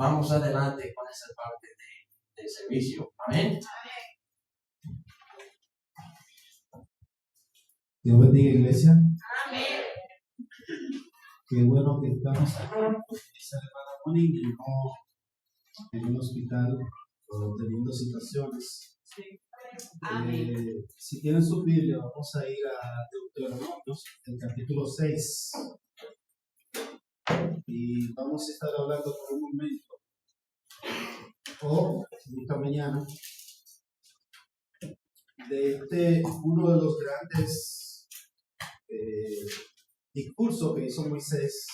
vamos adelante con esa parte del servicio. Amén. Dios bendiga, iglesia. Amén. Qué bueno que estamos aquí en esa hermana Moni y no en un hospital o teniendo situaciones. Si tienen su Biblia, vamos a ir a Deuteronomios, el capítulo 6. Y vamos a estar hablando por un momento, o esta mañana, de uno de los grandes discursos que hizo Moisés,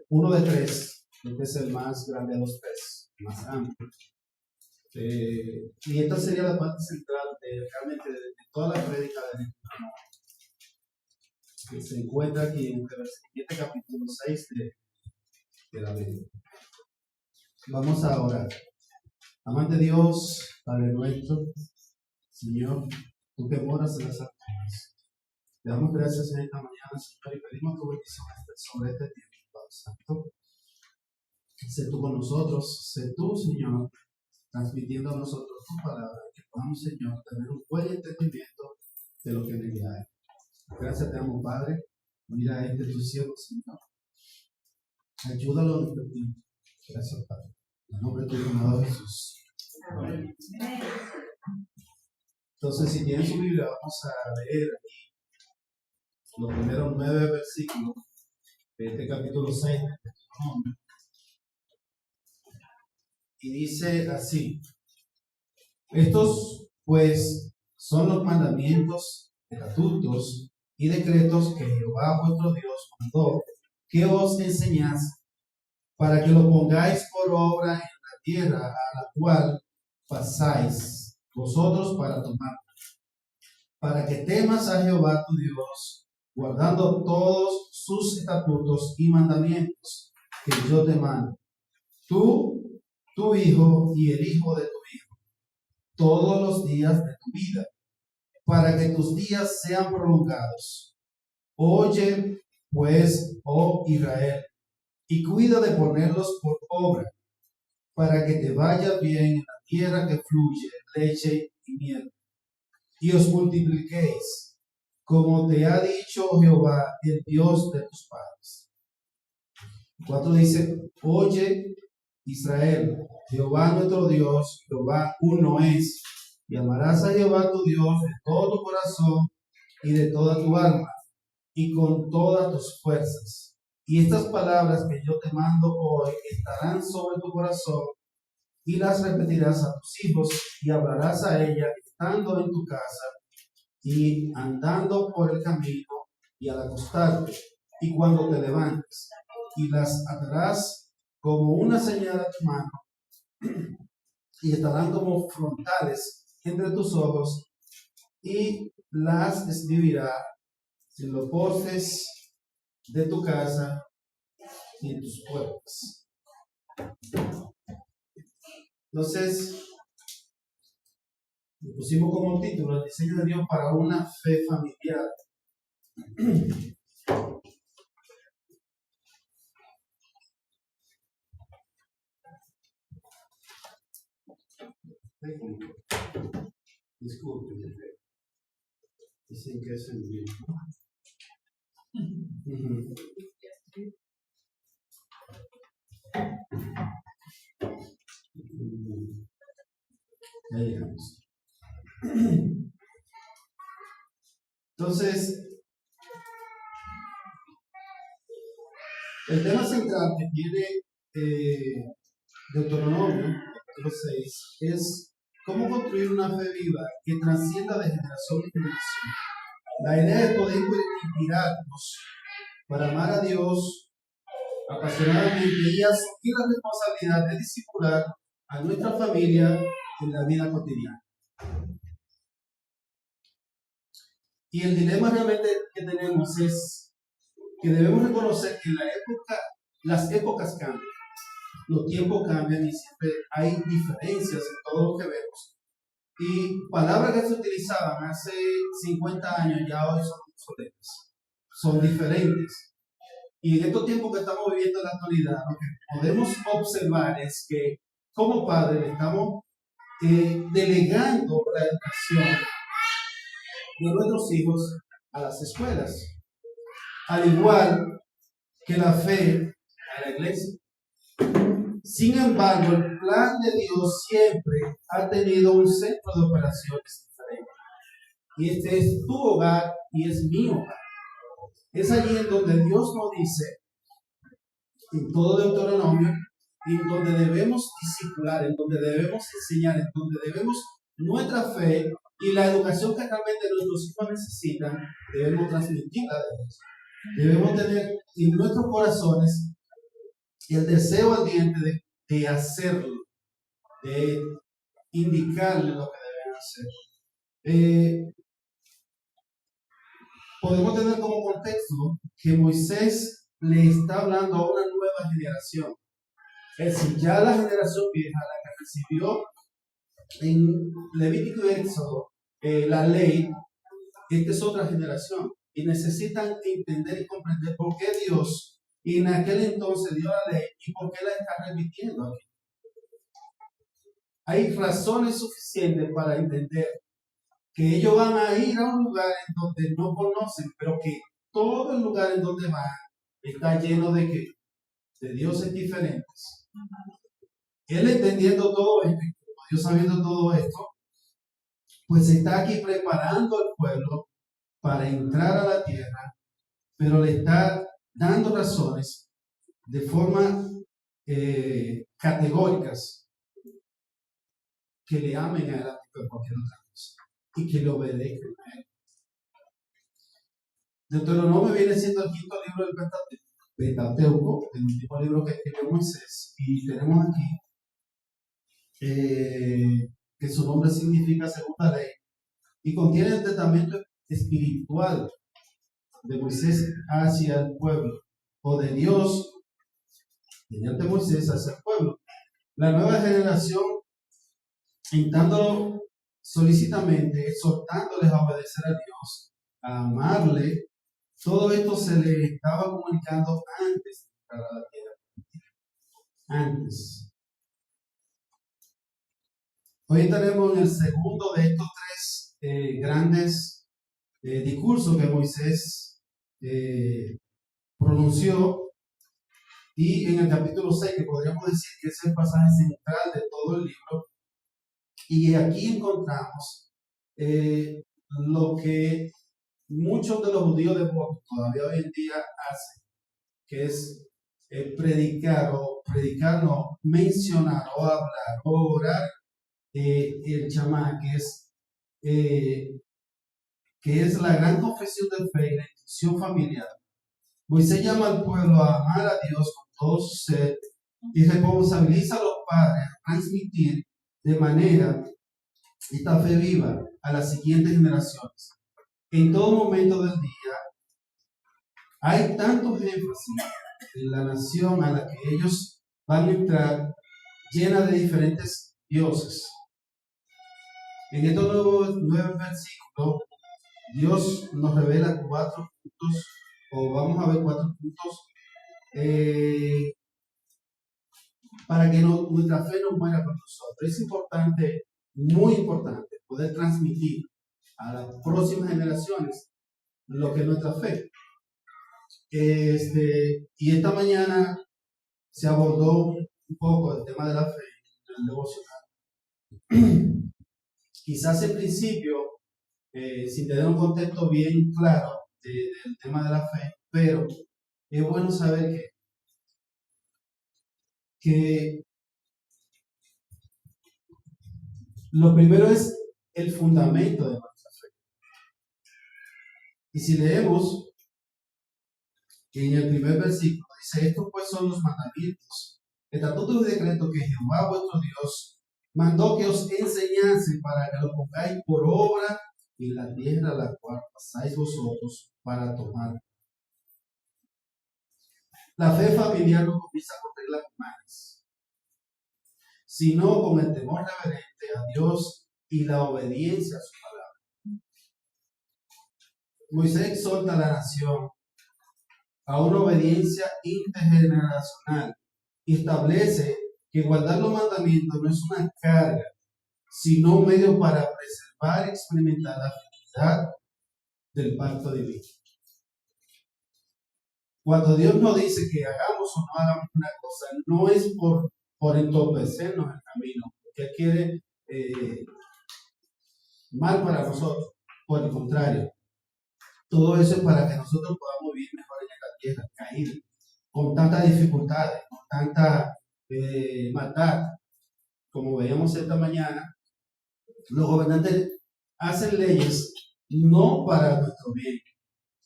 uno de tres. Este es el más grande de los tres, más amplio. Y esta sería la parte central realmente de toda la prédica de Deuteronomio, que se encuentra aquí en este capítulo 6 de la Biblia. Vamos a orar. Amante Dios, Padre nuestro, Señor, tú que moras en las alturas. Te damos gracias en esta mañana, Señor, y pedimos tu bendición sobre este tiempo, Padre Santo. Sé tú con nosotros, sé tú, Señor, transmitiendo a nosotros tu palabra, que podamos, Señor, tener un buen entendimiento de lo que en ella hay. Gracias te amo, Padre. Mira a tu siervo, Señor. Ayúdalo en este tiempo. Gracias, Padre. En el nombre de tu amado Jesús. Amén. Entonces, si tienen su Biblia, vamos a leer aquí los primeros 9 versículos de este capítulo 6 de Deuteronomio. Y dice así: estos, pues, son los mandamientos, estatutos y decretos que Jehová vuestro Dios mandó que os enseñase, para que lo pongáis por obra en la tierra a la cual pasáis vosotros para tomar, para que temas a Jehová tu Dios, guardando todos sus estatutos y mandamientos que yo te mando, tú, tu hijo y el hijo de tu hijo, todos los días de tu vida, para que tus días sean prolongados. Oye, pues, oh Israel, y cuida de ponerlos por obra, para que te vaya bien en la tierra que fluye leche y miel, y os multipliquéis, como te ha dicho Jehová, el Dios de tus padres. 4 dice: oye, Israel, Jehová nuestro Dios, Jehová uno es, y amarás a Jehová tu Dios de todo tu corazón y de toda tu alma y con todas tus fuerzas. Y estas palabras que yo te mando hoy estarán sobre tu corazón, y las repetirás a tus hijos, y hablarás a ella estando en tu casa y andando por el camino y al acostarte y cuando te levantes, y las atarás como una señal a tu mano, y estarán como frontales entre tus ojos, y las escribirás en los postes de tu casa y en tus puertas. Entonces, le pusimos como título el diseño de Dios para una fe familiar. Disculpen, dicen que es el mismo. Ahí llegamos. Entonces, el tema central que tiene Deuteronomio, capítulo 6, es cómo construir una fe viva que trascienda de generación en generación. La idea es poder inspirarnos para amar a Dios apasionadamente y asumir la responsabilidad de discipular a nuestra familia en la vida cotidiana. Y el dilema realmente que tenemos es que debemos reconocer que las épocas cambian, los tiempos cambian y siempre hay diferencias en todo lo que vemos. Y palabras que se utilizaban hace 50 años ya hoy son obsoletas, son diferentes. Y en estos tiempos que estamos viviendo en la actualidad, lo que podemos observar es que como padres estamos delegando la educación de nuestros hijos a las escuelas, al igual que la fe a la iglesia. Sin embargo, el plan de Dios siempre ha tenido un centro de operaciones diferente. Y este es tu hogar y es mi hogar. Es allí en donde Dios nos dice, en todo Deuteronomio, en donde debemos discipular, en donde debemos enseñar, en donde debemos nuestra fe y la educación que realmente nuestros hijos necesitan, debemos transmitirla a Dios. Debemos tener en nuestros corazones el deseo ardiente de hacerlo, de indicarle lo que deben hacer. Podemos tener como contexto que Moisés le está hablando a una nueva generación. Es decir, ya la generación vieja, la que recibió en Levítico y Éxodo la ley, esta es otra generación. Y necesitan entender y comprender por qué Dios en aquel entonces dio la ley y por qué la está repitiendo aquí. Hay razones suficientes para entender que ellos van a ir a un lugar en donde no conocen, pero que todo el lugar en donde van está lleno de ¿qué? De dioses diferentes. Él entendiendo todo esto, y como Dios sabiendo todo esto, pues está aquí preparando al pueblo para entrar a la tierra, pero le está dando razones de forma categóricas que le amen a él antes que cualquier otra cosa y que le obedezcan a él. Deuteronomio viene siendo el quinto libro del Pentateuco, el último libro que escribió Moisés, y tenemos aquí que su nombre significa segunda ley, y contiene el testamento espiritual de Moisés hacia el pueblo, o de Dios mediante Moisés hacia el pueblo. La nueva generación, instándolo solícitamente, exhortándoles a obedecer a Dios, a amarle, todo esto se le estaba comunicando antes de entrar a la tierra. Antes. Hoy tenemos en el segundo de estos tres grandes discursos que Moisés pronunció, y en el capítulo 6, que podríamos decir que es el pasaje central de todo el libro, y aquí encontramos lo que muchos de los judíos devotos todavía hoy en día hacen, que es predicar, no, mencionar o hablar o orar el chamá, que es la gran confesión de fe y la institución familiar. Moisés llama al pueblo a amar a Dios con todo su ser y responsabiliza a los padres a transmitir de manera esta fe viva a las siguientes generaciones. En todo momento del día hay tantos énfasis en la nación a la que ellos van a entrar, llena de diferentes dioses. En estos 9 versículos, Dios nos revela 4 puntos, o vamos a ver 4 puntos, para que nuestra fe no muera con nosotros. Es importante, muy importante, poder transmitir a las próximas generaciones lo que es nuestra fe. Y esta mañana se abordó un poco el tema de la fe en el devocional. Quizás en principio, sin tener un contexto bien claro del tema de la fe, pero es bueno saber que lo primero es el fundamento de nuestra fe. Y si leemos en el primer versículo, dice: estos pues son los mandamientos, estatutos y decretos que Jehová vuestro Dios mandó que os enseñase, para que lo pongáis por obra en la tierra a la cual pasáis vosotros para tomar. La fe familiar no comienza con reglas humanas, sino con el temor reverente a Dios y la obediencia a su palabra. Moisés exhorta a la nación a una obediencia intergeneracional y establece que guardar los mandamientos no es una carga, sino un medio para preservar y experimentar la felicidad del pacto divino. Cuando Dios nos dice que hagamos o no hagamos una cosa, no es por entorpecernos el camino, porque Él quiere mal para nosotros. Por el contrario, todo eso es para que nosotros podamos vivir mejor en esta tierra caída, con tantas dificultades, con tanta maldad. Como veíamos esta mañana, los gobernantes hacen leyes no para nuestro bien,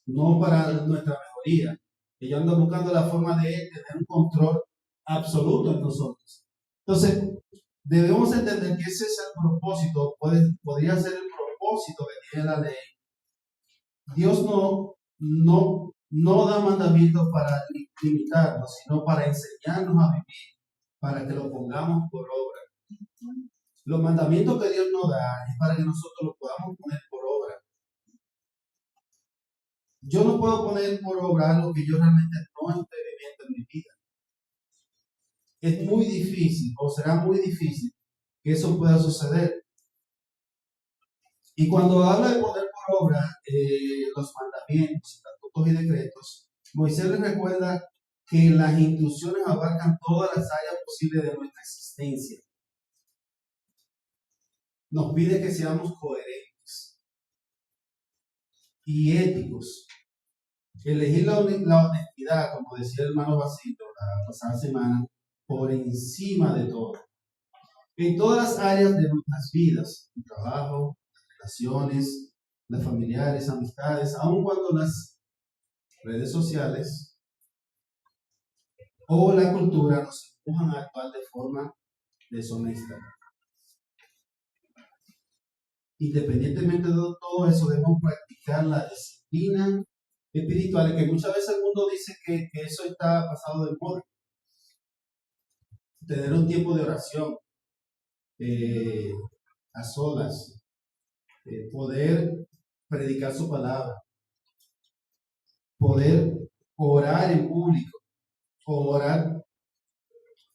no para nuestra mejoría. Ellos andan buscando la forma de tener un control absoluto en nosotros. Entonces, debemos entender que ese es el propósito, podría ser el propósito que tiene la ley. Dios no da mandamientos para limitarnos, sino para enseñarnos a vivir, para que lo pongamos por obra. Los mandamientos que Dios nos da es para que nosotros los podamos poner por obra. Yo no puedo poner por obra algo que yo realmente no estoy viviendo en mi vida. Es muy difícil, o será muy difícil, que eso pueda suceder. Y cuando habla de poner por obra los mandamientos, estatutos y decretos, Moisés les recuerda que las instrucciones abarcan todas las áreas posibles de nuestra existencia. Nos pide que seamos coherentes y éticos. Elegir la honestidad, como decía el hermano Basilio la pasada semana, por encima de todo. En todas las áreas de nuestras vidas, el trabajo, las relaciones, las familiares, amistades, aun cuando las redes sociales o la cultura nos empujan a actuar de forma deshonesta. Independientemente de todo eso, debemos practicar la disciplina espiritual, que muchas veces el mundo dice que eso está pasado de moda. Tener un tiempo de oración a solas, poder predicar su palabra, poder orar en público, o orar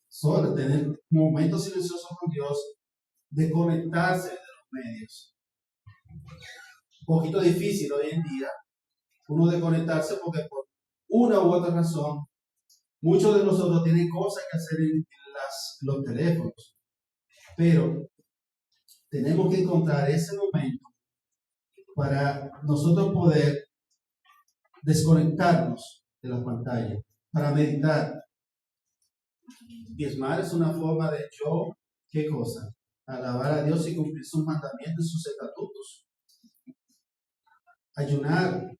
solo, tener momentos silenciosos con Dios, desconectarse de los medios. Un poquito difícil hoy en día uno desconectarse porque por una u otra razón muchos de nosotros tienen cosas que hacer en los teléfonos, pero tenemos que encontrar ese momento para nosotros poder desconectarnos de la pantalla, para meditar. Diezmar es una forma de yo, ¿qué cosa? Alabar a Dios y cumplir sus mandamientos y sus estatutos. Ayunar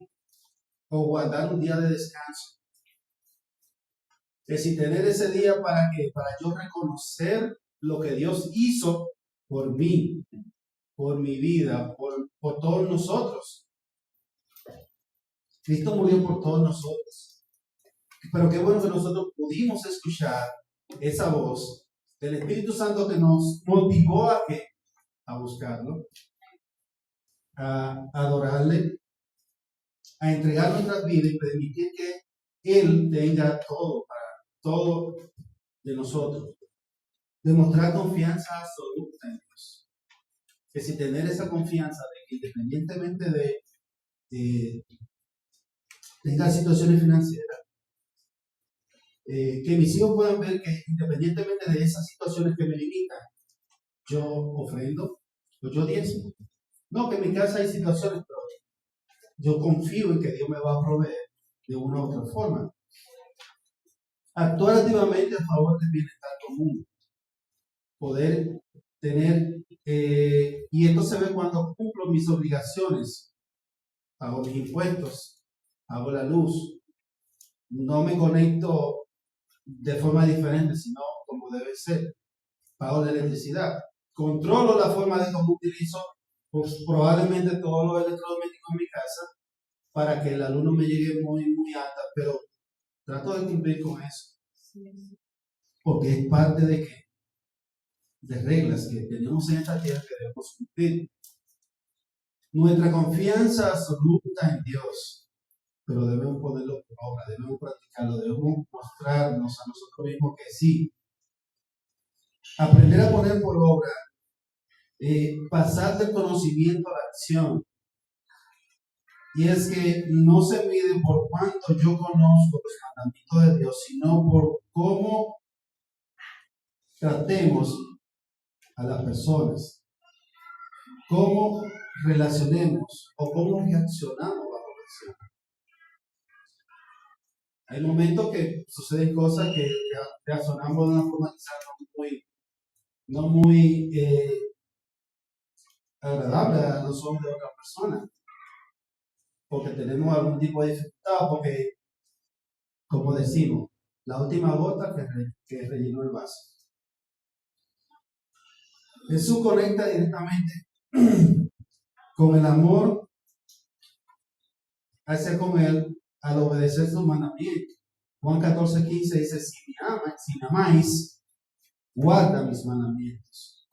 o guardar un día de descanso. Es decir, tener ese día para yo reconocer lo que Dios hizo por mí, por mi vida, por todos nosotros. Cristo murió por todos nosotros. Pero qué bueno que nosotros pudimos escuchar esa voz del Espíritu Santo que nos motivó a buscarlo, a adorarle, a entregar nuestras vidas y permitir que Él tenga todo de nosotros. Demostrar confianza absoluta en Dios. Que si tener esa confianza de que independientemente de tenga situaciones financieras, que mis hijos puedan ver que independientemente de esas situaciones que me limitan, yo ofrendo o yo diezmo. No, que en mi casa hay situaciones, pero yo confío en que Dios me va a proveer de una u otra forma. Actuar activamente a favor del bienestar común. Poder tener, y esto se ve cuando cumplo mis obligaciones, pago mis impuestos, pago la luz, no me conecto de forma diferente, sino como debe ser, pago la electricidad, controlo la forma de cómo utilizo pues, probablemente todos los electrodomésticos en mi casa para que la luz no me llegue muy alta, pero trato de cumplir con eso, porque es parte de reglas que tenemos en esta tierra que debemos cumplir. Nuestra confianza absoluta en Dios pero debemos ponerlo por obra, debemos practicarlo, debemos mostrarnos a nosotros mismos que sí. Aprender a poner por obra, pasar del conocimiento a la acción. Y es que no se mide por cuánto yo conozco los mandamientos de Dios, sino por cómo tratemos a las personas, cómo relacionemos o cómo reaccionamos bajo presión. Hay momentos que suceden cosas que reaccionamos de una forma quizás no muy agradable a los ojos de otra persona, porque tenemos algún tipo de dificultad, porque, como decimos, la última gota que rellenó el vaso. Jesús conecta directamente con el amor hacia con Él al obedecer sus mandamientos. Juan 14:15 dice, si me amáis, guarda mis mandamientos.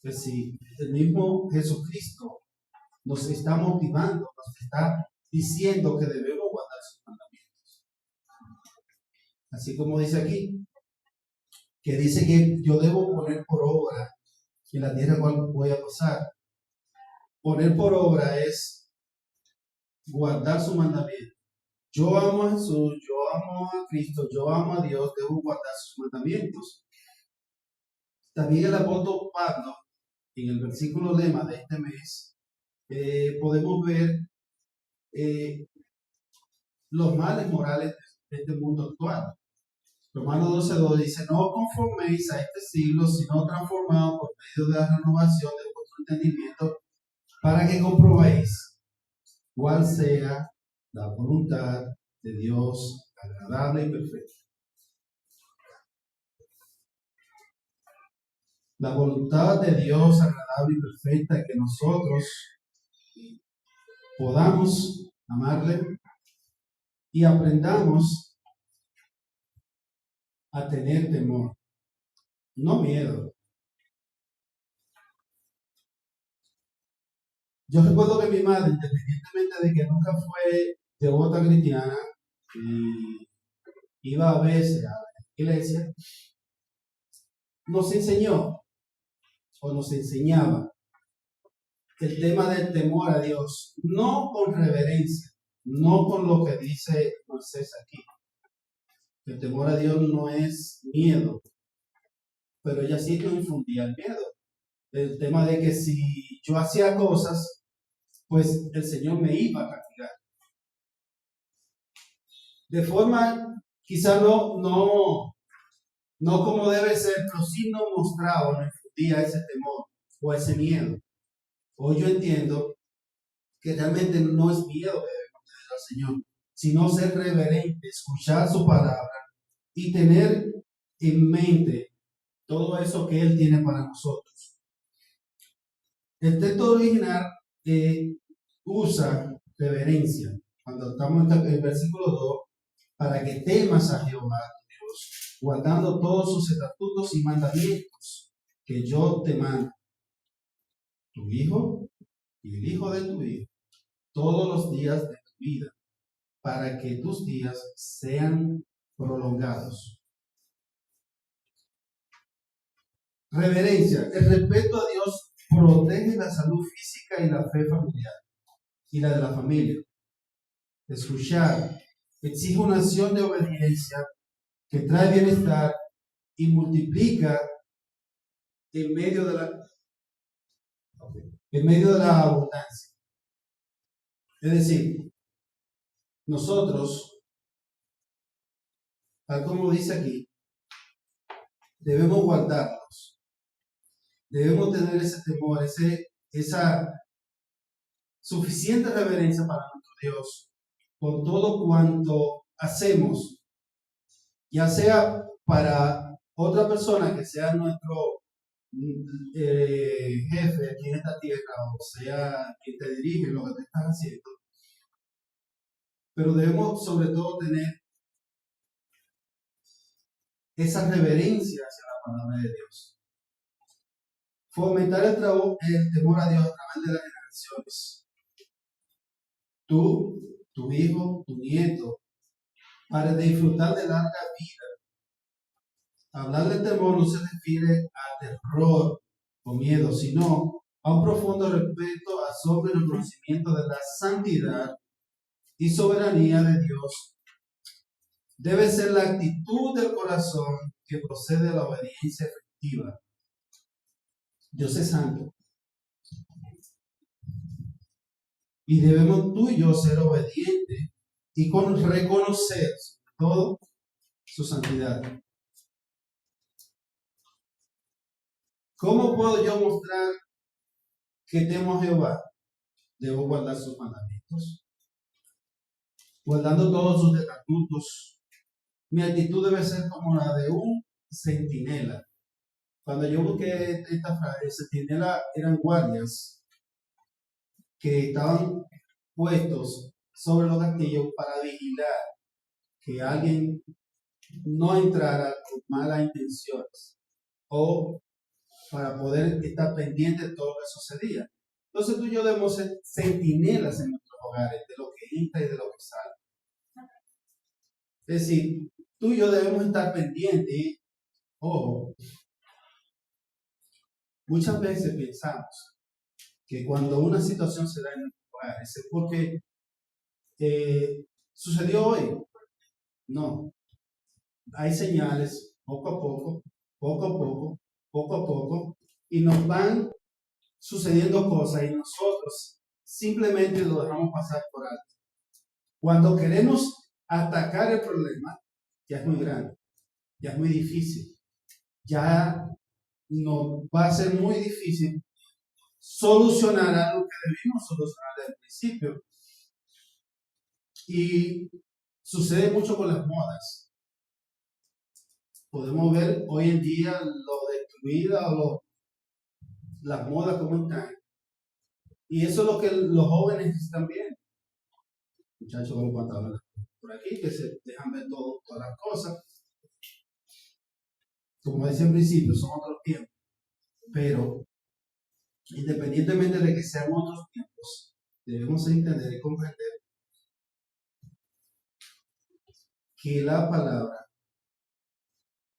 Es decir, el mismo Jesucristo nos está motivando, nos está diciendo que debemos guardar sus mandamientos. Así como dice aquí, que dice que yo debo poner por obra en la tierra cual voy a pasar. Poner por obra es guardar su mandamiento. Yo amo a Jesús, yo amo a Cristo, yo amo a Dios, debo guardar sus mandamientos. También el apóstol Pablo, en el versículo lema de este mes, podemos ver los males morales de este mundo actual. Romanos 12:2 dice, no conforméis a este siglo, sino transformados por medio de la renovación de vuestro entendimiento, para que comprobéis cuál sea la voluntad de Dios agradable y perfecta. La voluntad de Dios agradable y perfecta es que nosotros podamos amarle y aprendamos a tener temor, no miedo. Yo recuerdo que mi madre, independientemente de que nunca fue devota cristiana y iba a veces a la iglesia, nos enseñó o nos enseñaba el tema del temor a Dios, no con reverencia, no con lo que dice Moisés aquí. El temor a Dios no es miedo, pero ella sí nos infundía el miedo. El tema de que si yo hacía cosas, pues el Señor me iba a castigar. De forma, quizá no como debe ser, pero sí nos mostraba, nos infundía ese temor o ese miedo. Hoy yo entiendo que realmente no es miedo que debemos tener al Señor, sino ser reverente, escuchar su palabra y tener en mente todo eso que Él tiene para nosotros. El texto original usa reverencia, cuando estamos en el versículo 2, para que temas a Jehová tu Dios, guardando todos sus estatutos y mandamientos que yo te mando, tu hijo y el hijo de tu hijo, todos los días de tu vida, para que tus días sean prolongados. Reverencia. El respeto a Dios protege la salud física y la fe familiar y la de la familia. Escuchar exige una acción de obediencia que trae bienestar y multiplica en medio de la abundancia. Es decir, nosotros, tal como dice aquí, debemos guardarnos, debemos tener ese temor, esa suficiente reverencia para nuestro Dios por todo cuanto hacemos, ya sea para otra persona que sea nuestro jefe aquí en esta tierra, o sea quien te dirige lo que te estás haciendo, pero debemos sobre todo tener esa reverencia hacia la palabra de Dios. Fomentar el temor a Dios a través de las generaciones. Tú tu hijo, tu nieto, para disfrutar de larga vida. Hablar de temor no se refiere a terror o miedo, sino a un profundo respeto, asombro y reconocimiento de la santidad y soberanía de Dios. Debe ser la actitud del corazón que procede de la obediencia efectiva. Dios es santo. Y debemos tú y yo ser obedientes y reconocer todo su santidad. ¿Cómo puedo yo mostrar que temo a Jehová? Debo guardar sus mandamientos, guardando todos sus estatutos. Mi actitud debe ser como la de un centinela. Cuando yo busqué esta frase, centinela eran guardias que estaban puestos sobre los castillos para vigilar que alguien no entrara con malas intenciones o para poder estar pendiente de todo lo que sucedía. Entonces tú y yo debemos ser centinelas en nuestros hogares, de lo que entra y de lo que sale. Es decir, tú y yo debemos estar pendientes. Ojo, muchas veces pensamos que cuando una situación se da en nuestros hogares es porque sucedió hoy. No, hay señales poco a poco, poco a poco, poco a poco, y nos van sucediendo cosas y nosotros simplemente lo dejamos pasar por alto. Cuando queremos atacar el problema, ya es muy grande, ya es muy difícil, ya nos va a ser muy difícil solucionar algo que debimos solucionar desde el principio. Y sucede mucho con las modas. Podemos ver hoy en día lo destruida o las modas como están. Y eso es lo que los jóvenes necesitan bien. Muchachos con los pantalones por aquí, que se dejan ver todas las cosas. Como decía al principio, son otros tiempos. Pero, independientemente de que sean otros tiempos, debemos entender y comprender que la palabra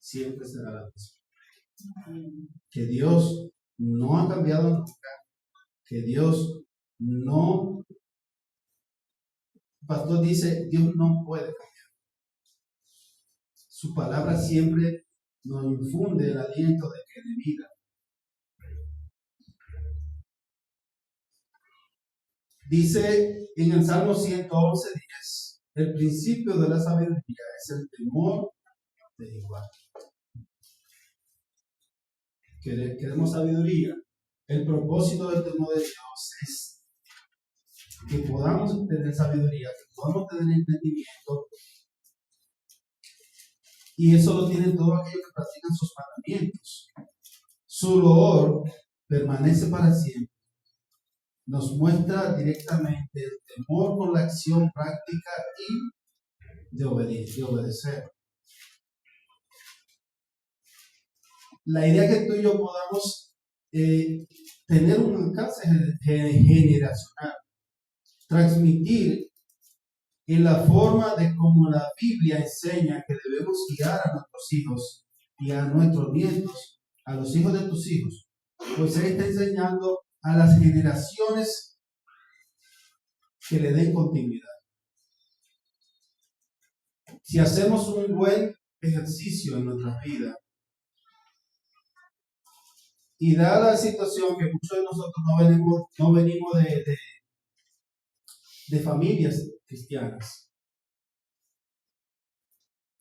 siempre será la misma. Que Dios no ha cambiado nunca. Que Dios no, el pastor dice, Dios no puede cambiar. Su palabra siempre nos infunde el aliento de vida. Dice en el Salmo 111:10, el principio de la sabiduría es el temor de Jehová. Queremos sabiduría. El propósito del temor de Dios es que podamos tener sabiduría, que podamos tener entendimiento. Y eso lo tienen todos aquellos que practican sus mandamientos. Su loor permanece para siempre. Nos muestra directamente el temor por la acción práctica y de obedecer. La idea que tú y yo podamos tener un alcance generacional, transmitir en la forma de cómo la Biblia enseña que debemos guiar a nuestros hijos y a nuestros nietos, a los hijos de tus hijos. Pues Él está enseñando a las generaciones que le den continuidad. Si hacemos un buen ejercicio en nuestra vida, y dada la situación que muchos de nosotros no venimos de familias cristianas,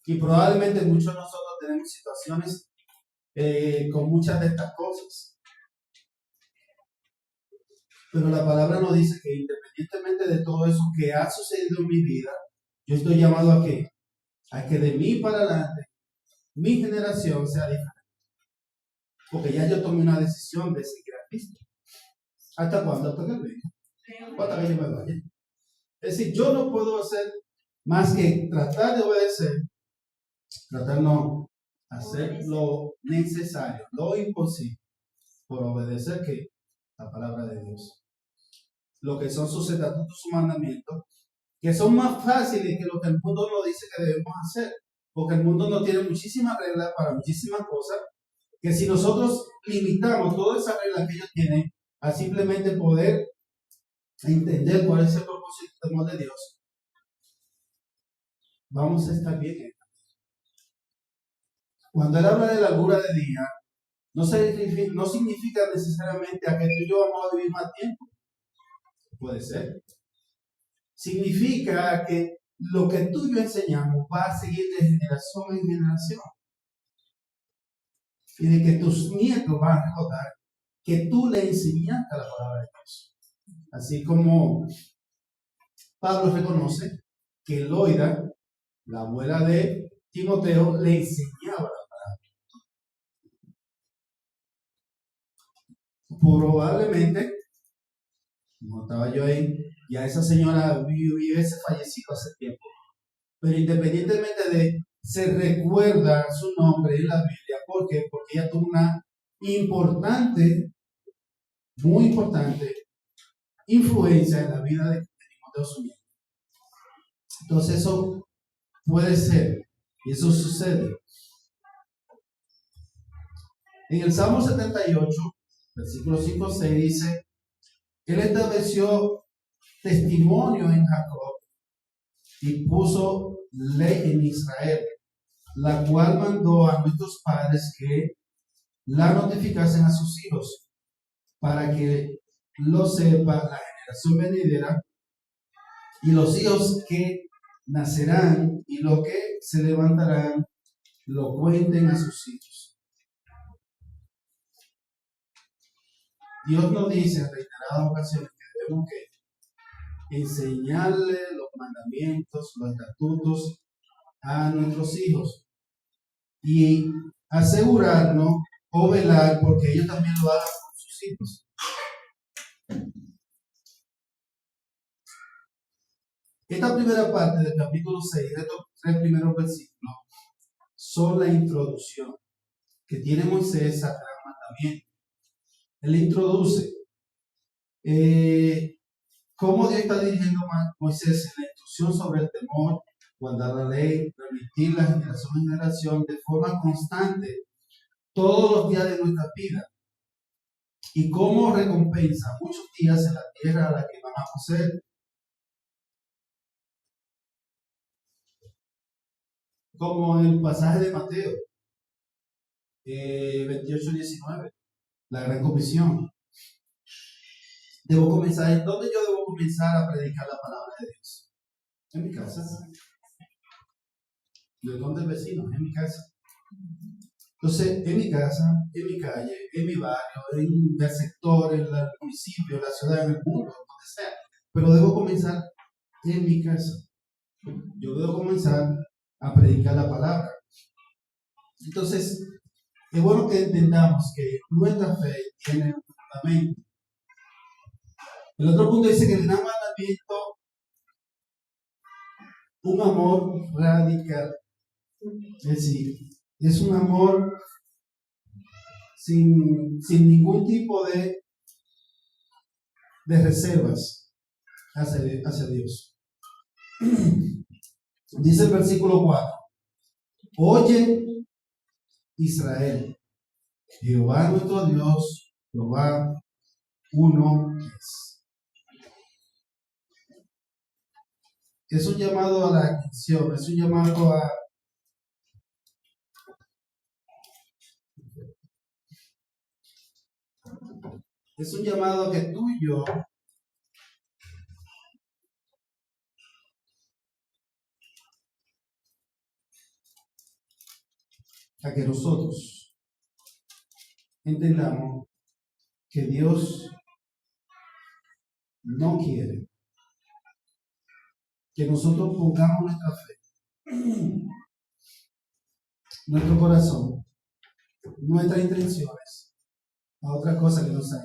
y probablemente muchos de nosotros tenemos situaciones con muchas de estas cosas. Pero la palabra nos dice que independientemente de todo eso que ha sucedido en mi vida, yo estoy llamado a qué? A que de mí para adelante, mi generación sea diferente. Porque ya yo tomé una decisión de seguir a Cristo. ¿Hasta cuándo? Hasta que Él venga. Hasta que yo me vaya. Es decir, yo no puedo hacer más que tratar de obedecer, tratar no, hacer lo necesario, lo imposible, por obedecer que la palabra de Dios. Lo que son sus estatutos, sus mandamientos, que son más fáciles que lo que el mundo nos dice que debemos hacer, porque el mundo no tiene muchísimas reglas para muchísimas cosas, que si nosotros limitamos todas esas reglas que ellos tienen a simplemente poder entender cuál es el propósito del amor de Dios, vamos a estar bien. Cuando él habla de la largura de día, no significa necesariamente a que tú y yo vamos a vivir más tiempo. Puede ser. Significa que lo que tú y yo enseñamos va a seguir de generación en generación. Y de que tus nietos van a recordar que tú le enseñaste la palabra de Dios. Así como Pablo reconoce que Loida, la abuela de Timoteo, le enseñaba la palabra. Probablemente, no estaba yo ahí, ya esa señora hubiese fallecido hace tiempo. Pero independientemente de, se recuerda su nombre en la Biblia. ¿Por qué? Porque ella tuvo una muy importante influencia en la vida de Timoteo su nieto. Entonces eso puede ser, y eso sucede. En el Salmo 78, versículo 5 6 dice, Él estableció testimonio en Jacob y puso ley en Israel, la cual mandó a nuestros padres que la notificasen a sus hijos, para que lo sepa la generación venidera y los hijos que nacerán y los que se levantarán lo cuenten a sus hijos. Dios nos dice en reiteradas ocasiones que debemos enseñarle los mandamientos, los estatutos a nuestros hijos y asegurarnos o velar porque ellos también lo hagan con sus hijos. Esta primera parte del capítulo 6, de estos 3 primeros versículos, son la introducción que tiene Moisés al gran mandamiento. Él introduce cómo Dios está dirigiendo a Moisés en la instrucción sobre el temor, guardar la ley, remitirla generación en generación de forma constante todos los días de nuestra vida. Y como recompensa muchos días en la tierra a la que van a poseer. Como en el pasaje de Mateo 28-19, la gran comisión. Debo comenzar, ¿en dónde yo debo comenzar a predicar la palabra de Dios? En mi casa. ¿De dónde el vecino? En mi casa. Entonces, en mi casa, en mi calle, en mi barrio, en el sector, en el municipio, en la ciudad, en el mundo, donde sea. Pero debo comenzar en mi casa. Yo debo comenzar a predicar la palabra. Entonces, es bueno que entendamos que nuestra fe tiene un fundamento. El otro punto dice que el gran mandamiento, un amor radical. Es decir, es un amor sin ningún tipo de reservas hacia Dios. Dice el versículo 4. Oye, Israel, Jehová nuestro Dios, Jehová uno es. Es un llamado a la atención, es un llamado a que tú y yo a que nosotros entendamos que Dios no quiere que nosotros pongamos nuestra fe, nuestro corazón, nuestras intenciones a otra cosa que no sea.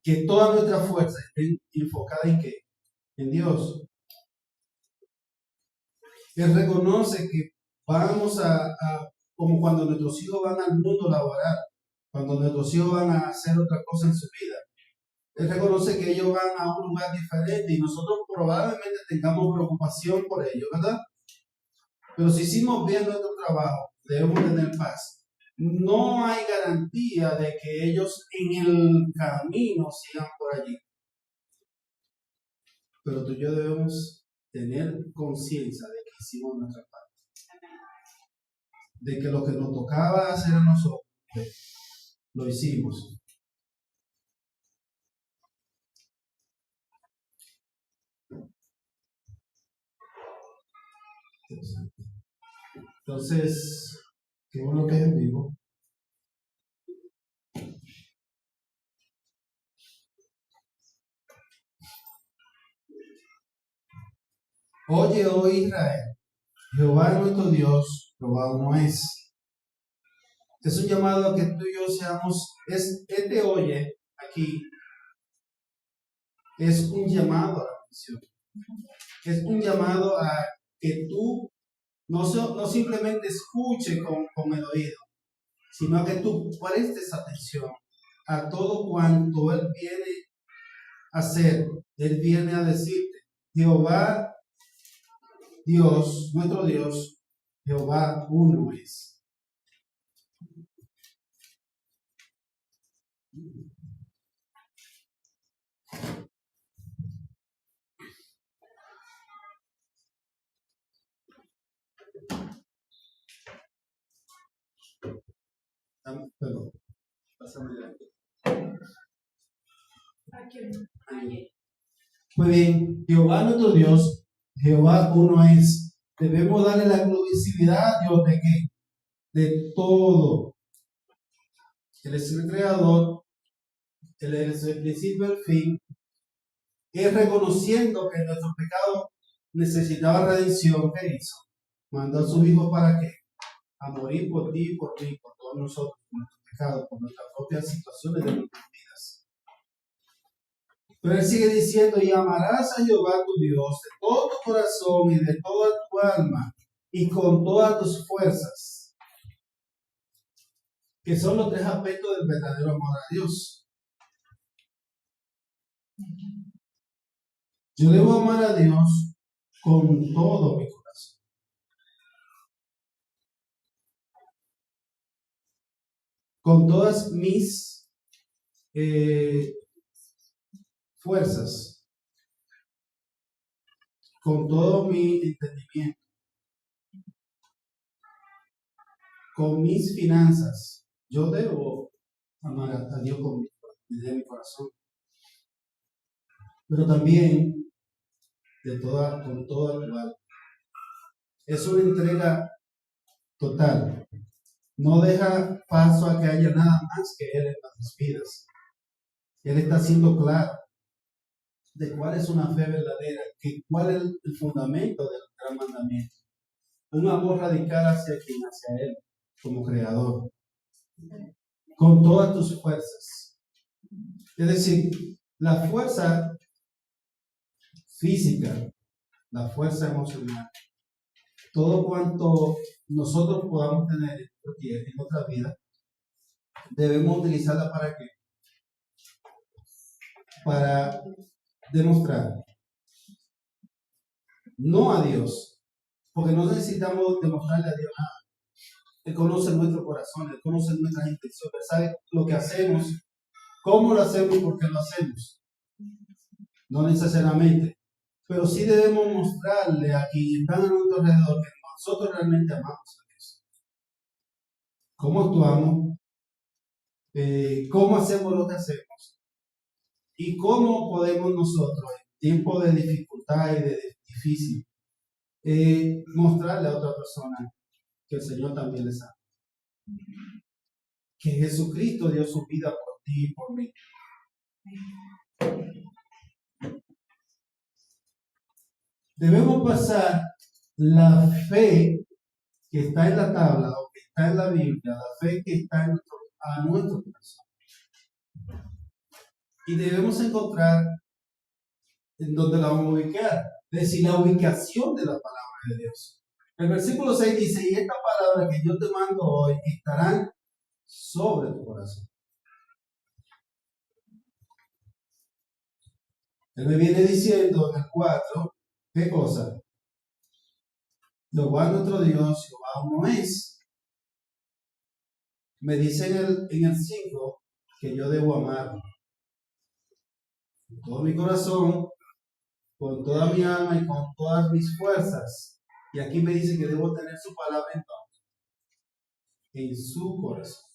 Que toda nuestra fuerza esté enfocada en ¿qué? En Dios. Él reconoce que vamos como cuando nuestros hijos van al mundo laboral, cuando nuestros hijos van a hacer otra cosa en su vida. Él reconoce que ellos van a un lugar diferente y nosotros probablemente tengamos preocupación por ellos, ¿verdad? Pero si hicimos bien nuestro trabajo, debemos tener paz. No hay garantía de que ellos en el camino sigan por allí. Pero tú y yo debemos tener conciencia de que hicimos nuestra parte. De que lo que nos tocaba hacer a nosotros, pues, lo hicimos. Entonces, qué bueno que es en vivo. Oye, oh Israel, Jehová es nuestro Dios, Jehová uno es. Es un llamado a que tú y yo seamos, este oye aquí, es un llamado a la misión. Es un llamado a que tú no simplemente escuches con el oído, sino que tú prestes atención a todo cuanto Él viene a hacer. Él viene a decirte, Jehová, Dios, nuestro Dios, Jehová uno es. Perdón, pásame adelante. Muy bien, Jehová nuestro Dios, Jehová uno es. Debemos darle la exclusividad a Dios de qué? De todo. Él es el creador, Él es el principio y el fin. Es reconociendo que nuestro pecado necesitaba redención. ¿Qué hizo? Mandó a su Hijo para qué? A morir por ti, por mí, por todos nosotros, por nuestro pecado, por nuestras propias situaciones de nuestras vidas. Pero Él sigue diciendo, y amarás a Jehová tu Dios de todo tu corazón y de toda tu alma y con todas tus fuerzas, que son los tres aspectos del verdadero amor a Dios. Yo debo amar a Dios con todo mi corazón, con todas mis fuerzas, con todo mi entendimiento, con mis finanzas. Yo debo amar a Dios con mi corazón, pero también con toda tu alma. Es una entrega total. No deja paso a que haya nada más que Él en nuestras vidas. Él está siendo claro de cuál es una fe verdadera, cuál es el fundamento del gran mandamiento. Un amor radical hacia quien, hacia Él, como creador, con todas tus fuerzas. Es decir, la fuerza física, la fuerza emocional, todo cuanto nosotros podamos tener en nuestra vida, debemos utilizarla para qué? Para demostrar, no a Dios, porque no necesitamos demostrarle a Dios nada. Él conoce nuestro corazón, Él conoce nuestras intenciones, Él sabe lo que hacemos, cómo lo hacemos y por qué lo hacemos. No necesariamente, pero sí debemos mostrarle a quienes están a nuestro alrededor que nosotros realmente amamos a Dios. ¿Cómo actuamos? ¿Cómo hacemos lo que hacemos? ¿Y cómo podemos nosotros, en tiempos de dificultad y de difícil, mostrarle a otra persona que el Señor también les ama? Que Jesucristo dio su vida por ti y por mí. Debemos pasar la fe que está en la tabla o que está en la Biblia, la fe que está a nuestro corazón. Y debemos encontrar en dónde la vamos a ubicar, es decir, la ubicación de la palabra de Dios. El versículo 6 dice, y esta palabra que yo te mando hoy estarán sobre tu corazón. Él me viene diciendo en el 4, ¿qué cosa? Jehová nuestro Dios, Jehová uno es. Me dice en el 5 que yo debo amarlo con todo mi corazón, con toda mi alma y con todas mis fuerzas. Y aquí me dice que debo tener su palabra en su corazón,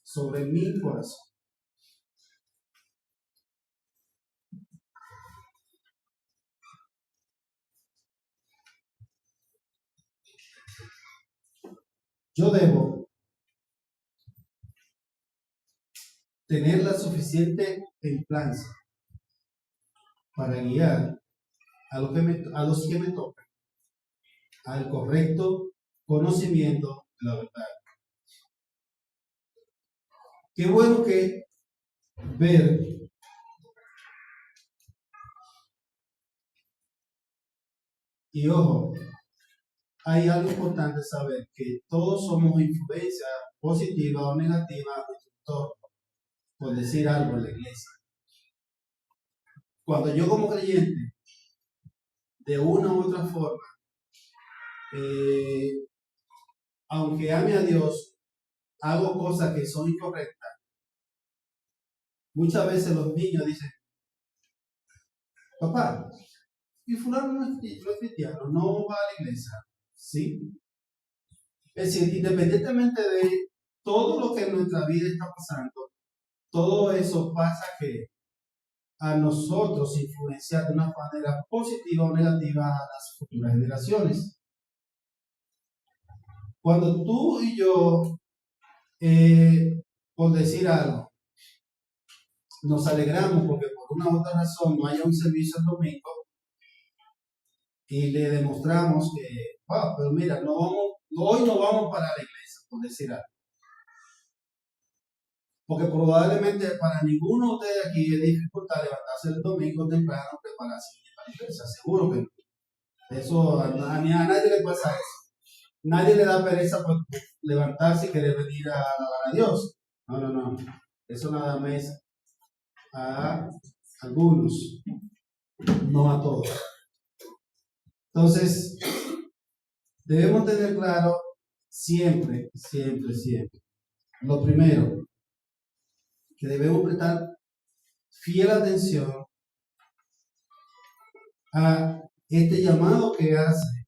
sobre mi corazón. Yo debo tener la suficiente templanza para guiar a los que me tocan al correcto conocimiento de la verdad. Qué bueno que ver y ojo, hay algo importante saber que todos somos influencia positiva o negativa a nuestro entorno, por decir algo en la iglesia. Cuando yo como creyente, de una u otra forma, aunque ame a Dios, hago cosas que son incorrectas. Muchas veces los niños dicen, papá, y fulano no es cristiano, no va a la iglesia. ¿Sí? Es decir, independientemente de todo lo que en nuestra vida está pasando, todo eso pasa que a nosotros influenciar de una manera positiva o negativa a las futuras generaciones. Cuando tú y yo, por decir algo, nos alegramos porque por una u otra razón no haya un servicio el domingo y le demostramos que, wow, pero mira, hoy no vamos para la iglesia, por decir algo. Porque probablemente para ninguno de ustedes aquí es dificultad levantarse el domingo temprano, prepararse para la iglesia, seguro que no. Eso a nadie le pasa eso. Nadie le da pereza por levantarse y querer venir a alabar a Dios. No. Eso nada más a algunos, no a todos. Entonces, debemos tener claro siempre. Lo primero, que debemos prestar fiel atención a este llamado que hace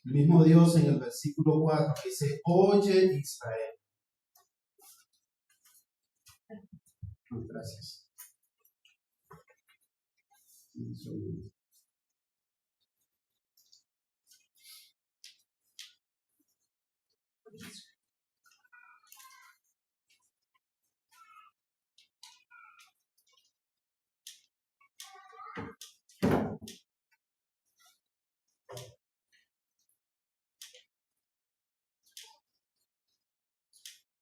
el mismo Dios en el versículo 4, que dice, oye Israel. Gracias.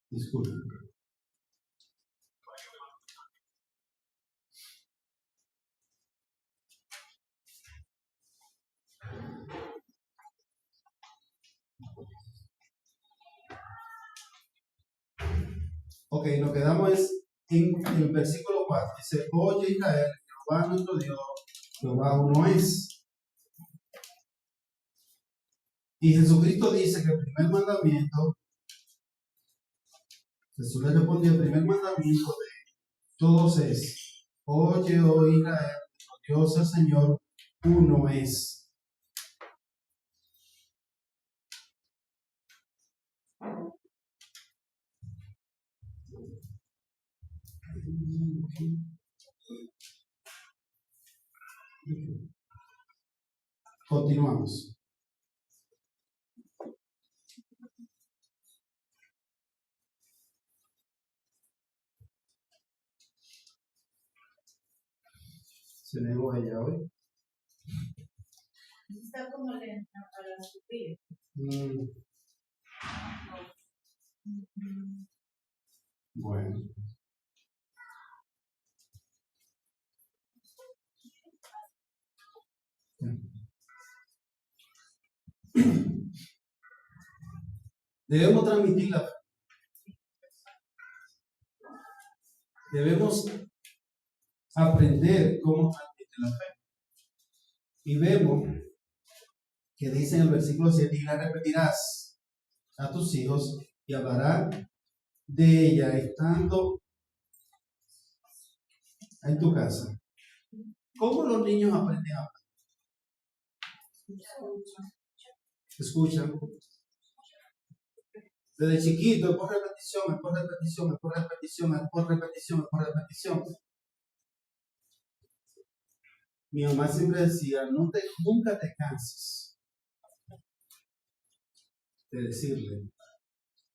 Disculpen. Ok, nos quedamos en el versículo 4. Dice, oye Israel, Jehová nuestro Dios, Jehová uno es. Y Jesucristo dice que el primer mandamiento, Jesús le respondió, el primer mandamiento de todos es, oye, oh Israel, Dios el Señor, uno es. Continuamos. Se negó ella hoy. Está como lenta para subir. Bueno. Debemos transmitir la fe. Debemos aprender cómo transmitir en la fe. Y vemos que dice en el versículo 7, y la repetirás a tus hijos y hablarás de ella estando en tu casa. ¿Cómo los niños aprenden a hablar? Escuchan. Desde chiquito, por repetición, por repetición, por repetición, por repetición, por repetición. Mi mamá siempre decía, nunca te canses de decirle,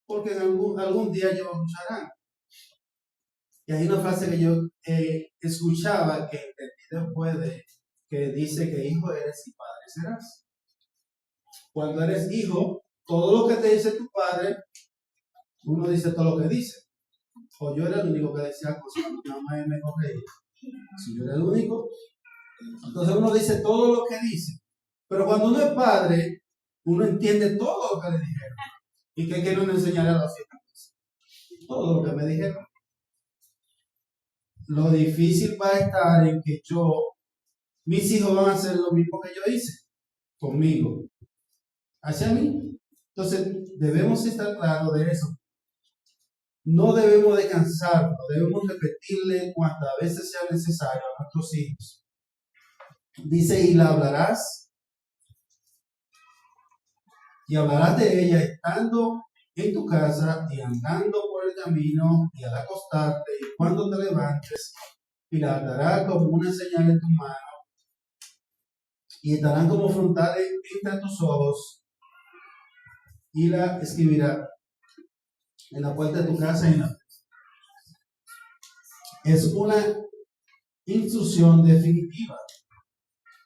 porque en algún día ellos lo escucharán. Y hay una frase que yo escuchaba que entendí después que dice que hijo eres y padre serás. Cuando eres hijo, todo lo que te dice tu padre, uno dice todo lo que dice. O yo era el único que decía cosas, mi mamá me corregía. Si yo era el único, entonces uno dice todo lo que dice. Pero cuando uno es padre, uno entiende todo lo que le dijeron. ¿Y qué quiero enseñarle a los hijos? Todo lo que me dijeron. Lo difícil va a estar en que mis hijos van a hacer lo mismo que yo hice conmigo, hacia mí. Entonces, debemos estar claros de eso. No debemos de cansarnos, debemos repetirle cuantas veces sea necesario a nuestros hijos. Dice, y hablarás de ella estando en tu casa y andando por el camino y al acostarte y cuando te levantes, y la atarás como una señal en tu mano y estarán como frontales entre tus ojos y la escribirá en la puerta de tu casa y en la... Es una instrucción definitiva.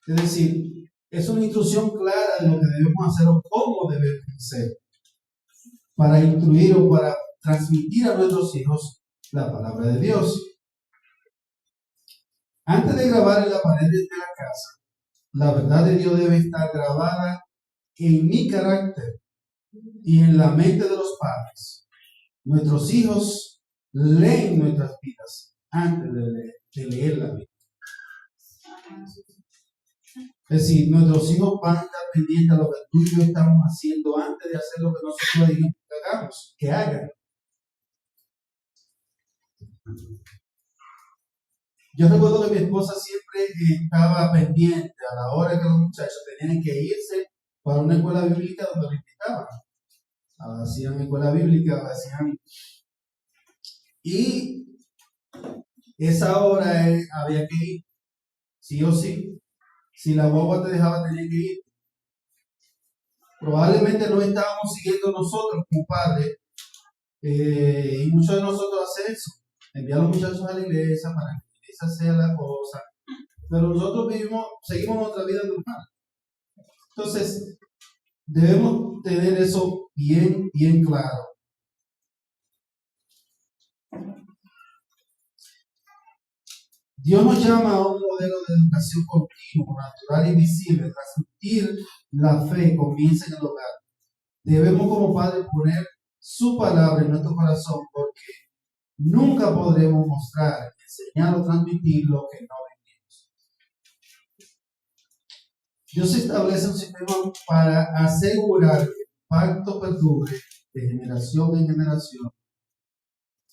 Es decir, es una instrucción clara de lo que debemos hacer o cómo debemos hacer para instruir o para transmitir a nuestros hijos la palabra de Dios. Antes de grabar en la pared de la casa, la verdad de Dios debe estar grabada en mi carácter y en la mente de los padres. Nuestros hijos leen nuestras vidas antes de leer la Biblia. Es decir, nuestros hijos van a estar pendientes a lo que tú y yo estamos haciendo antes de hacer lo que nosotros dijimos que hagamos, que hagan. Yo recuerdo que mi esposa siempre estaba pendiente a la hora que los muchachos tenían que irse para una escuela bíblica donde los invitaban. Hacían escuela bíblica, y esa hora había que ir, sí o sí. Si la guagua te dejaba, tenía que ir. Probablemente no estábamos siguiendo nosotros como padres, y muchos de nosotros hacen eso, enviar a los muchachos a la iglesia para que la iglesia sea la cosa, pero nosotros seguimos nuestra vida normal. Entonces, debemos tener eso bien, bien claro. Dios nos llama a un modelo de educación continua, natural y visible. Transmitir la fe comienza en el hogar. Debemos como padres poner su palabra en nuestro corazón porque nunca podremos mostrar, enseñar o transmitir lo que no vivimos. Dios establece un sistema para asegurar que el pacto perdure de generación en generación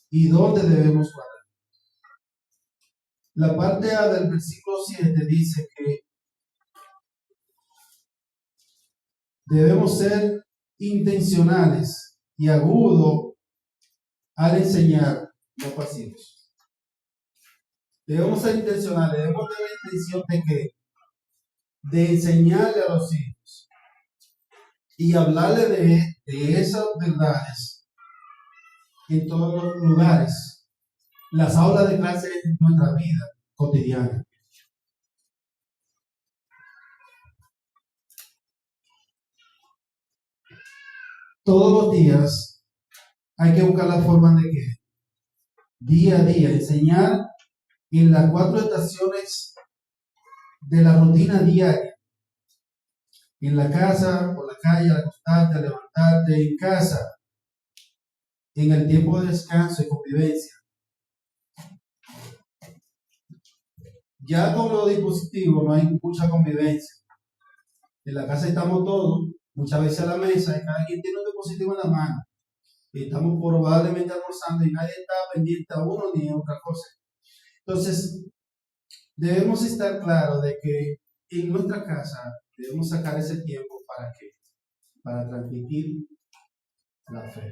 y dónde debemos guardar. La parte A del versículo 7 dice que debemos ser intencionales y agudos al enseñar los pasivos. Debemos ser intencionales, debemos tener la intención de que de enseñarle a los hijos y hablarle de esas verdades en todos los lugares. Las aulas de clase en nuestra vida cotidiana. Todos los días hay que buscar la forma de que día a día enseñar en las 4 estaciones de la rutina diaria. En la casa, por la calle, al acostarte, al levantarte, en casa, en el tiempo de descanso y convivencia. Ya con los dispositivos no hay mucha convivencia. En la casa estamos todos, muchas veces a la mesa, y cada quien tiene un dispositivo en la mano. Y estamos probablemente almorzando y nadie está pendiente a uno ni a otra cosa. Entonces, debemos estar claros de que en nuestra casa debemos sacar ese tiempo ¿para qué? Para transmitir la fe,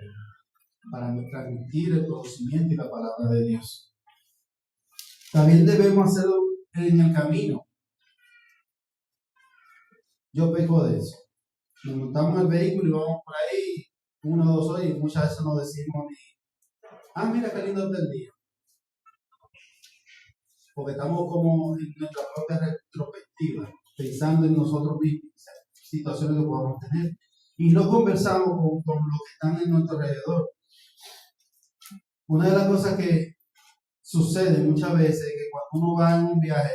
para transmitir el conocimiento y la palabra de Dios. También debemos hacerlo en el camino. Yo peco de eso. Nos montamos en el vehículo y vamos por ahí 1 o 2 horas y muchas veces no decimos ni, mira qué lindo está el día. Porque estamos como en nuestra propia retrospectiva, pensando en nosotros mismos, situaciones que podamos tener. Y no conversamos con los que están en nuestro alrededor. Una de las cosas que sucede muchas veces es que cuando uno va en un viaje,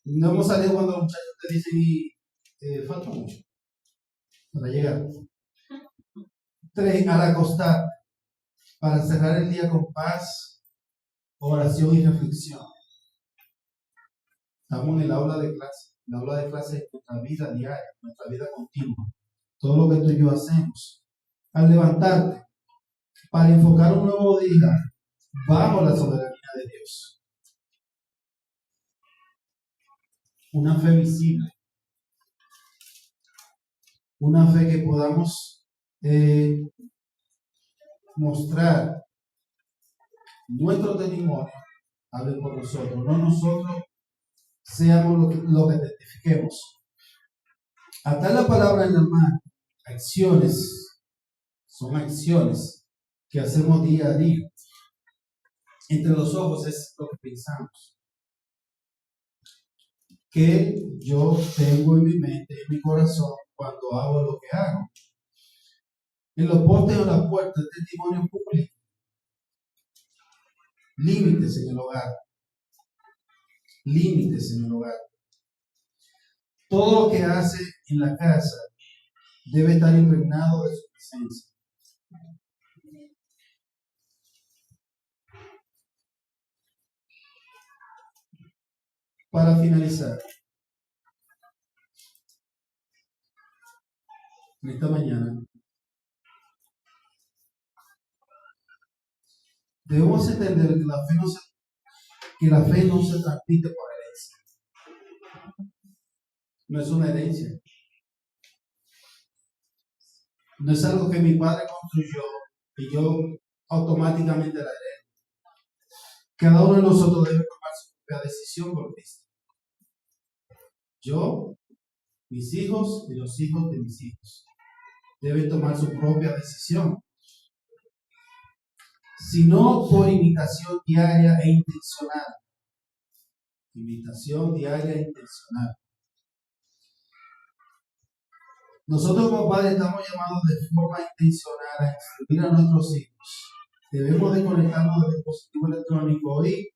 no hemos salido cuando los muchachos te dicen, falta mucho para llegar. 3, al acostar, para cerrar el día con paz, oración y reflexión. Estamos en el aula de clase. El aula de clase es nuestra vida diaria, nuestra vida continua. Todo lo que tú y yo hacemos. Al levantarte, para enfocar un nuevo día bajo la soberanía de Dios. Una fe visible. Una fe que podamos mostrar nuestro testimonio, hable por nosotros, no nosotros seamos lo que testifiquemos. Atar la palabra en la mano, acciones, son acciones que hacemos día a día. Entre los ojos es lo que pensamos. Que yo tengo en mi mente, en mi corazón, cuando hago lo que hago. En los postes o las puertas, testimonio público. Límites en el hogar. Límites en el hogar. Todo lo que hace en la casa debe estar impregnado de su presencia. Para finalizar, en esta mañana, debemos entender que la fe no se transmite por herencia. No es una herencia. No es algo que mi padre construyó y yo automáticamente la heredo. Cada uno de nosotros debe tomar su propia decisión por Cristo. Yo, mis hijos y los hijos de mis hijos deben tomar su propia decisión. Sino por imitación diaria e intencional. Imitación diaria e intencional. Nosotros como padres estamos llamados de forma intencional a instruir a nuestros hijos. Debemos de conectarnos del dispositivo electrónico y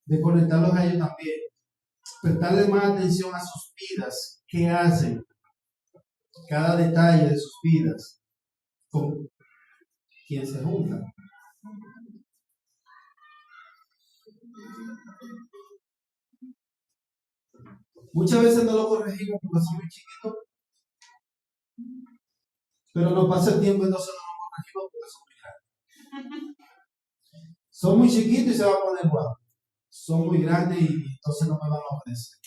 de conectarlos a ellos también. Prestarle más atención a sus vidas, qué hacen, cada detalle de sus vidas, con quién se juntan. Muchas veces no lo corregimos porque son muy chiquitos, pero nos pasa el tiempo y entonces no lo corregimos porque son muy grandes. Son muy chiquitos y se van a poner guapos. Son muy grandes y entonces no me van a obedecer.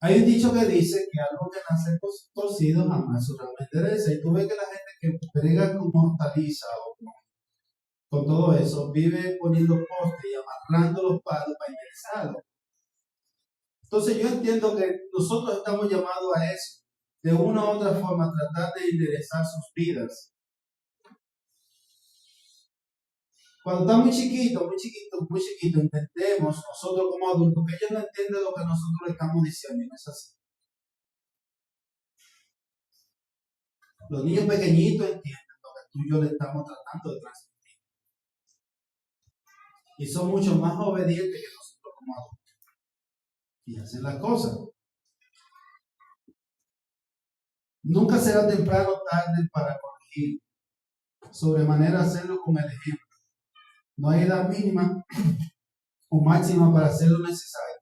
Hay un dicho que dice que algo que nace torcido jamás su rama endereza. Y tú ves que la gente que brega con hortaliza o con todo eso vive poniendo postes y amarrando los palos para enderezarlo. Entonces yo entiendo que nosotros estamos llamados a eso, de una u otra forma, tratar de enderezar sus vidas. Cuando están muy chiquitos, intentemos nosotros como adultos que ellos no entienden lo que nosotros le estamos diciendo y no es así. Los niños pequeñitos entienden lo que tú y yo le estamos tratando de transmitir. Y son mucho más obedientes que nosotros como adultos. Y hacen las cosas. Nunca será temprano o tarde para corregir. Sobremanera hacerlo con el ejemplo. No hay edad mínima o máxima para hacer lo necesario.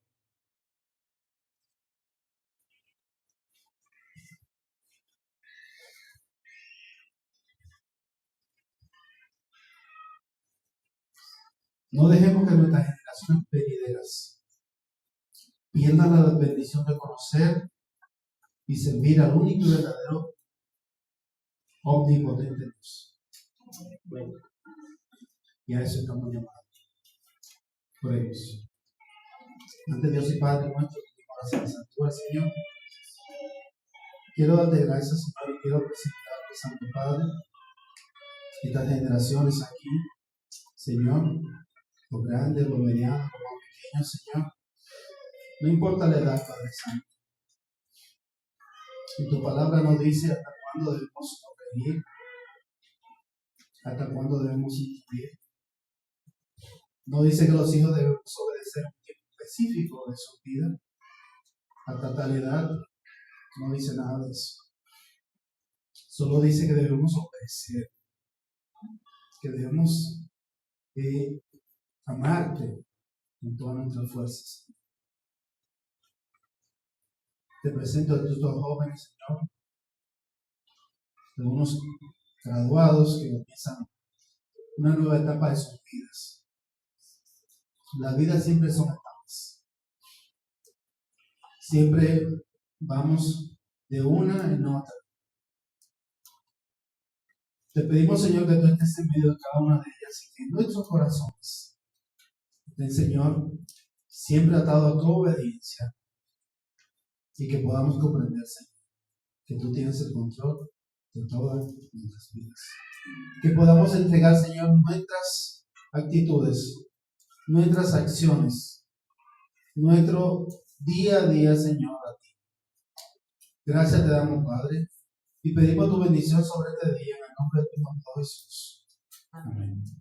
No dejemos que nuestras generaciones venideras pierdan la bendición de conocer y servir al único y verdadero omnipotente Dios. Y a eso estamos llamados. Oremos. Ante Dios y Padre nuestro, que ahora se santura, Señor. Quiero darte gracias, Señor, y quiero presentarte, Santo Padre, estas generaciones aquí, Señor, los grandes, los medianos, los más pequeños, Señor. No importa la edad, Padre Santo. Y tu palabra nos dice hasta cuándo debemos obedecir, hasta cuándo debemos instruir. No dice que los hijos debemos obedecer un tiempo específico de su vida, hasta tal edad. No dice nada de eso. Solo dice que debemos obedecer, que debemos amarte con todas nuestras fuerzas. Te presento a estos dos jóvenes, Señor, de unos graduados que empiezan una nueva etapa de sus vidas. Las vidas siempre son etapas. Siempre vamos de una en otra. Te pedimos, Señor, que tú estés en medio de cada una de ellas y que en nuestros corazones estén, Señor, siempre atado a tu obediencia y que podamos comprender, Señor, que tú tienes el control de todas nuestras vidas. Que podamos entregar, Señor, nuestras actitudes, nuestras acciones, nuestro día a día, Señor, a ti. Gracias te damos, Padre, y pedimos tu bendición sobre este día en el nombre de tu Hijo Jesús. Amén.